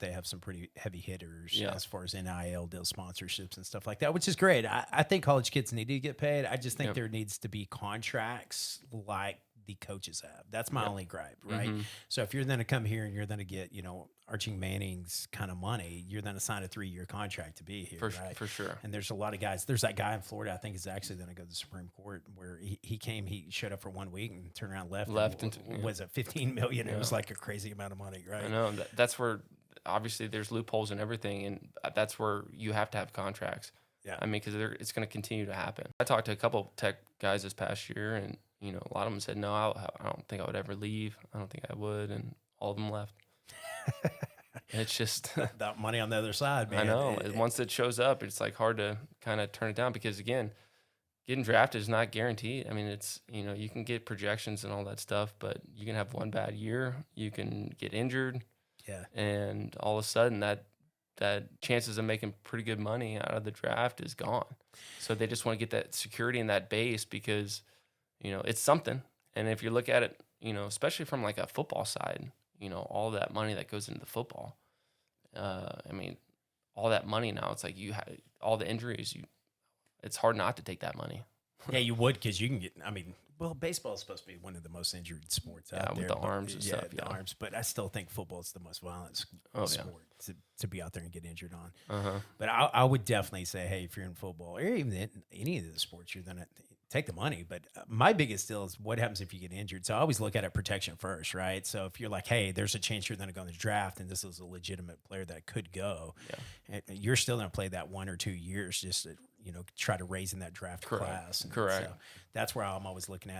they have some pretty heavy hitters Yeah. as far as NIL deal sponsorships and stuff like that, which is great. I think college kids need to get paid. I just think Yep. there needs to be contracts like the coaches have. That's my Yep. only gripe, right? Mhm. So if you're going to come here and you're going to get, Archie Manning's kind of money, you're going to sign a 3-year contract to be here, right? For sure. And there's a lot of guys. There's that guy in Florida, I think is actually going to go to the Supreme Court, where he showed up for 1 week and turned around, left and yeah. was it 15 million? It Yeah. was like a crazy amount of money, right? I know that's where obviously there's loopholes and everything, and that's where you have to have contracts. Yeah. I mean, because it's going to continue to happen. I talked to a couple tech guys this past year, and a lot of them said, no, I don't think I would ever leave. I don't think I would, and all of them left. It's just that money on the other side, man. I know. Once it shows up, it's like hard to kind of turn it down, because again, getting drafted is not guaranteed. I mean, it's you can get projections and all that stuff, but you can have one bad year, you can get injured, yeah, and all of a sudden that chances of making pretty good money out of the draft is gone. So they just want to get that security in that base, because it's something. And if you look at it, especially from like a football side, all that money that goes into the football. I mean, all that money now, it's like you have all the injuries. It's hard not to take that money. Yeah, you would, because you can get. I mean, well, baseball is supposed to be one of the most injured sports out there. With the arms and stuff. The arms. But I still think football is the most violent sport to be out there and get injured on. Uh-huh. But I would definitely say, hey, if you're in football or even in any of the sports, you're gonna take the money. But my biggest deal is what happens if you get injured. So I always look at it protection first, right? So if you're like, hey, there's a chance you're going to go in the draft, and this is a legitimate player that could go, you're still going to play that 1 or 2 years just to, try to raise in that draft class. And Correct. So that's where I'm always looking at.